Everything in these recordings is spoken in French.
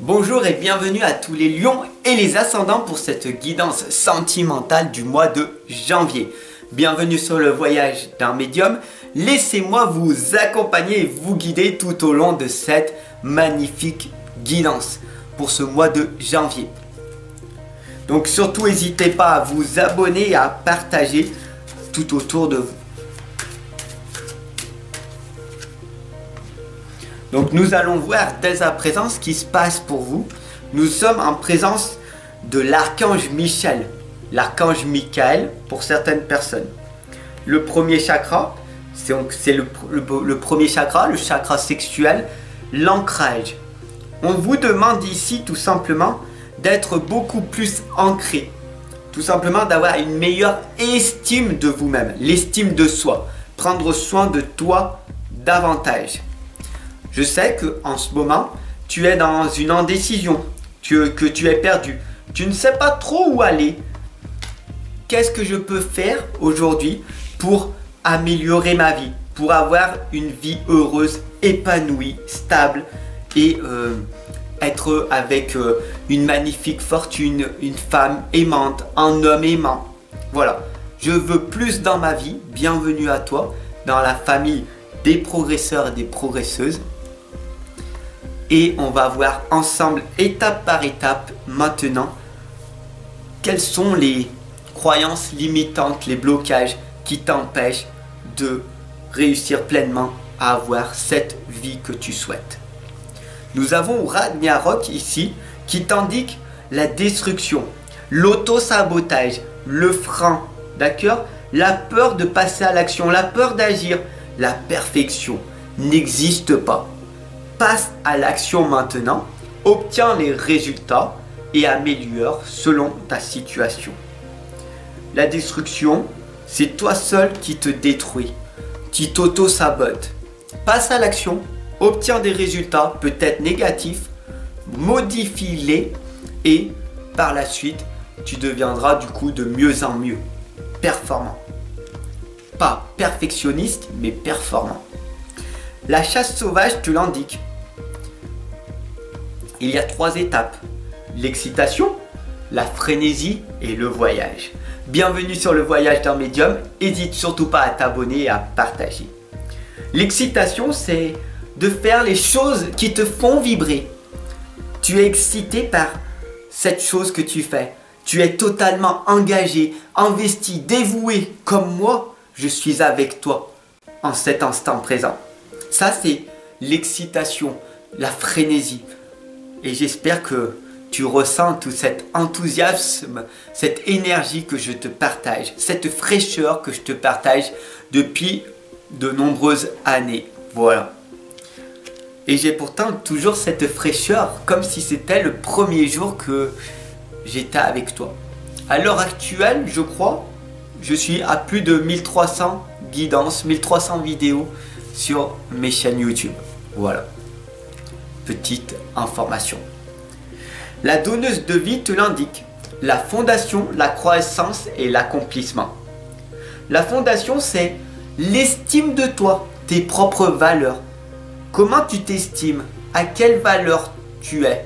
Bonjour et bienvenue à tous les lions et les ascendants pour cette guidance sentimentale du mois de janvier. Bienvenue sur le voyage d'un médium. Laissez-moi vous accompagner et vous guider tout au long de cette magnifique guidance pour ce mois de janvier. Donc surtout n'hésitez pas à vous abonner et à partager tout autour de vous. Donc nous allons voir dès à présent ce qui se passe pour vous. Nous sommes en présence de l'archange Michel, l'archange Michael pour certaines personnes. Le premier chakra, c'est le premier chakra, le chakra sexuel, l'ancrage. On vous demande ici tout simplement d'être beaucoup plus ancré. Tout simplement d'avoir une meilleure estime de vous-même, l'estime de soi. Prendre soin de toi davantage. Je sais qu'en ce moment, tu es dans une indécision, que tu es perdu. Tu ne sais pas trop où aller. Qu'est-ce que je peux faire aujourd'hui pour améliorer ma vie, pour avoir une vie heureuse, épanouie, stable et être avec une magnifique fortune, une femme aimante, un homme aimant. Voilà, je veux plus dans ma vie. Bienvenue à toi dans la famille des progresseurs et des progresseuses. Et on va voir ensemble, étape par étape, maintenant, quelles sont les croyances limitantes, les blocages qui t'empêchent de réussir pleinement à avoir cette vie que tu souhaites. Nous avons Ragnarok ici qui t'indique la destruction, l'auto-sabotage, le frein, d'accord? La peur de passer à l'action, la peur d'agir, la perfection n'existe pas. Passe à l'action maintenant, obtiens les résultats et améliore selon ta situation. La destruction, c'est toi seul qui te détruis, qui t'auto-sabote. Passe à l'action, obtiens des résultats peut-être négatifs, modifie-les et par la suite, tu deviendras du coup de mieux en mieux, performant. Pas perfectionniste, mais performant. La chasse sauvage te l'indique. Il y a 3 étapes, l'excitation, la frénésie et le voyage. Bienvenue sur le voyage d'un médium, n'hésite surtout pas à t'abonner et à partager. L'excitation, c'est de faire les choses qui te font vibrer. Tu es excité par cette chose que tu fais. Tu es totalement engagé, investi, dévoué, comme moi, je suis avec toi en cet instant présent. Ça, c'est l'excitation, la frénésie. Et j'espère que tu ressens tout cet enthousiasme, cette énergie que je te partage, cette fraîcheur que je te partage depuis de nombreuses années. Voilà. Et j'ai pourtant toujours cette fraîcheur comme si c'était le premier jour que j'étais avec toi. À l'heure actuelle, je crois, je suis à plus de 1300 guidances, 1300 vidéos sur mes chaînes YouTube. Voilà. Petite information. La donneuse de vie te l'indique. La fondation, la croissance et l'accomplissement. La fondation, c'est l'estime de toi, tes propres valeurs. Comment tu t'estimes? À quelle valeur tu es?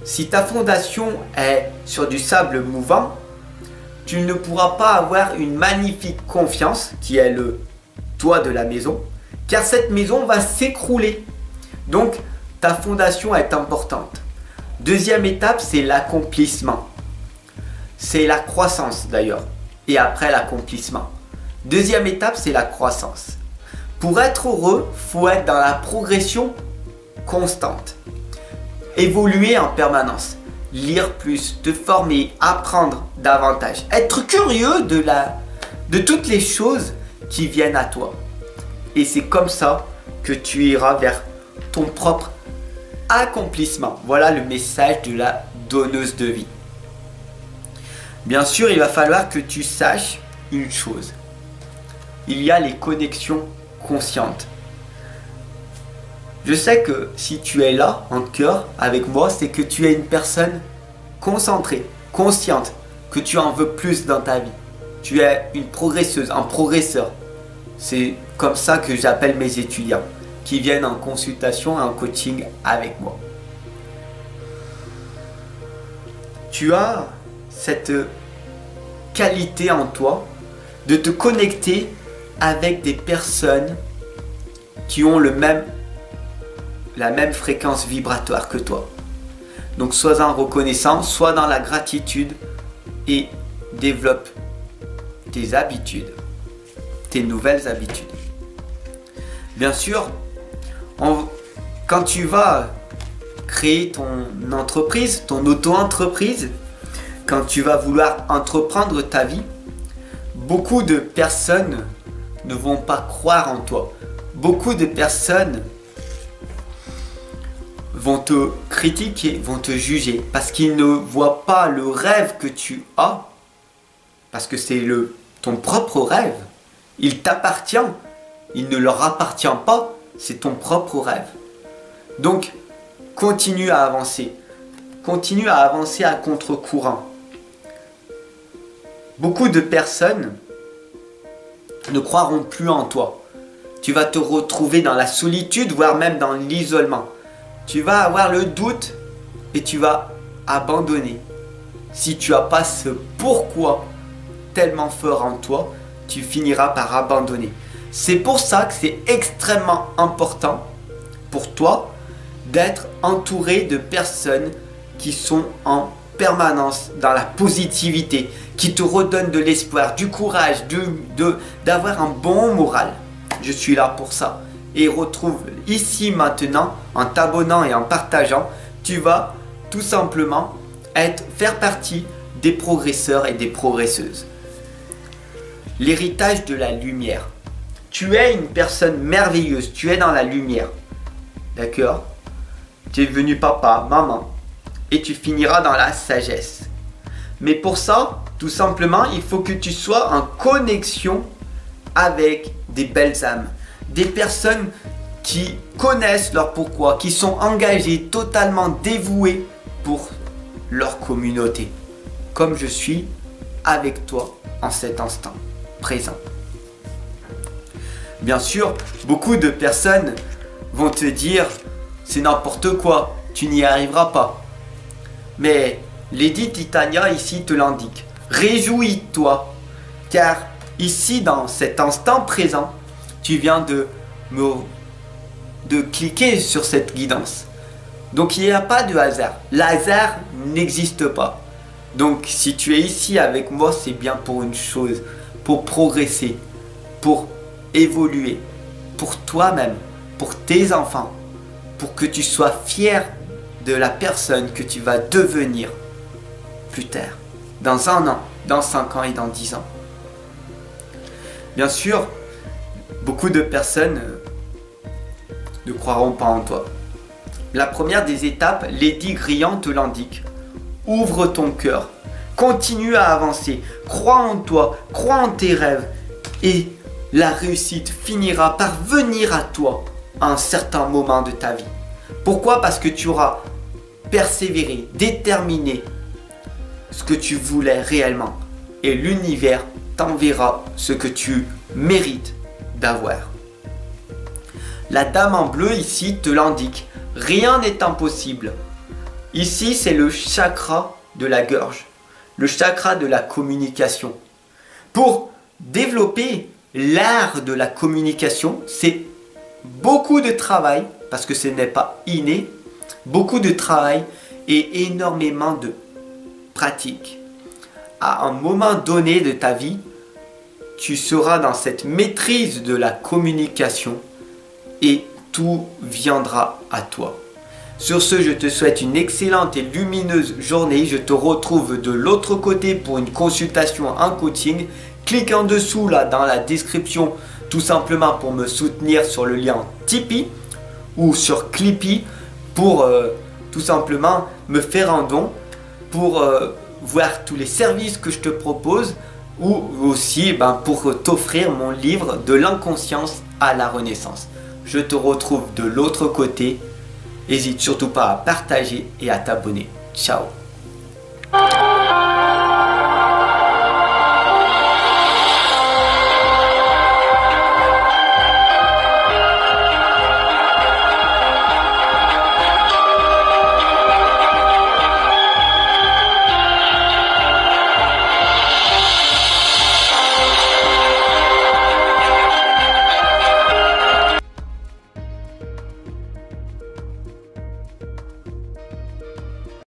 Si ta fondation est sur du sable mouvant, tu ne pourras pas avoir une magnifique confiance qui est le toit de la maison, car cette maison va s'écrouler. Donc, ta fondation est importante. Deuxième étape, c'est l'accomplissement. C'est la croissance d'ailleurs. Et après l'accomplissement. Deuxième étape, c'est la croissance. Pour être heureux, il faut être dans la progression constante. Évoluer en permanence. Lire plus, te former, apprendre davantage. Être curieux de toutes les choses qui viennent à toi. Et c'est comme ça que tu iras vers ton propre accomplissement. Voilà le message de la donneuse de vie. Bien sûr, il va falloir que tu saches une chose. Il y a les connexions conscientes. Je sais que si tu es là en cœur avec moi, c'est que tu es une personne concentrée, consciente, que tu en veux plus dans ta vie. Tu es une progresseuse, un progresseur. C'est comme ça que j'appelle mes étudiants qui viennent en consultation et en coaching avec moi. tu as cette qualité en toi de te connecter avec des personnes qui ont la même fréquence vibratoire que toi. Donc sois-en reconnaissant, sois dans la gratitude et développe tes habitudes, tes nouvelles habitudes. Bien sûr, quand tu vas créer ton entreprise, ton auto-entreprise, quand tu vas vouloir entreprendre ta vie, beaucoup de personnes ne vont pas croire en toi. Beaucoup de personnes vont te critiquer, vont te juger parce qu'ils ne voient pas le rêve que tu as, parce que c'est ton propre rêve. Il t'appartient, il ne leur appartient pas, c'est ton propre rêve. Donc, continue à avancer à contre-courant. Beaucoup de personnes ne croiront plus en toi. Tu vas te retrouver dans la solitude, voire même dans l'isolement. Tu vas avoir le doute et tu vas abandonner. Si tu n'as pas ce pourquoi tellement fort en toi, tu finiras par abandonner. C'est pour ça que c'est extrêmement important pour toi d'être entouré de personnes qui sont en permanence dans la positivité, qui te redonnent de l'espoir, du courage, d'avoir un bon moral. Je suis là pour ça. Et retrouve ici maintenant, en t'abonnant et en partageant, tu vas tout simplement faire partie des progresseurs et des progresseuses. L'héritage de la lumière. Tu es une personne merveilleuse, tu es dans la lumière. D'accord? Tu es devenu papa, maman. Et tu finiras dans la sagesse. Mais pour ça, tout simplement, il faut que tu sois en connexion avec des belles âmes. Des personnes qui connaissent leur pourquoi, qui sont engagées, totalement dévouées pour leur communauté. Comme je suis avec toi en cet instant présent. Bien sûr, beaucoup de personnes vont te dire c'est n'importe quoi, tu n'y arriveras pas. Mais Lady Titania ici te l'indique. Réjouis-toi, car ici dans cet instant présent, tu viens de cliquer sur cette guidance. Donc il n'y a pas de hasard. L'hasard n'existe pas. Donc si tu es ici avec moi, c'est bien pour une chose, pour progresser, pour évoluer, pour toi-même, pour tes enfants, pour que tu sois fier de la personne que tu vas devenir plus tard, dans 1 an, dans 5 ans et dans 10 ans. Bien sûr, beaucoup de personnes ne croiront pas en toi. La première des étapes, Lady Grillant te l'indique. Ouvre ton cœur, continue à avancer, crois en toi, crois en tes rêves et la réussite finira par venir à toi à un certain moment de ta vie. Pourquoi? Parce que tu auras persévéré, déterminé ce que tu voulais réellement et l'univers t'enverra ce que tu mérites d'avoir. La dame en bleu ici te l'indique. Rien n'est impossible. Ici, c'est le chakra de la gorge, le chakra de la communication. Pour développer l'art de la communication, c'est beaucoup de travail, parce que ce n'est pas inné, beaucoup de travail et énormément de pratique. À un moment donné de ta vie, tu seras dans cette maîtrise de la communication et tout viendra à toi. Sur ce, je te souhaite une excellente et lumineuse journée. Je te retrouve de l'autre côté pour une consultation en coaching. Clique en dessous là dans la description tout simplement pour me soutenir sur le lien Tipeee ou sur Clippy pour tout simplement me faire un don pour voir tous les services que je te propose ou aussi pour t'offrir mon livre de l'inconscience à la renaissance. Je te retrouve de l'autre côté. N'hésite surtout pas à partager et à t'abonner. Ciao.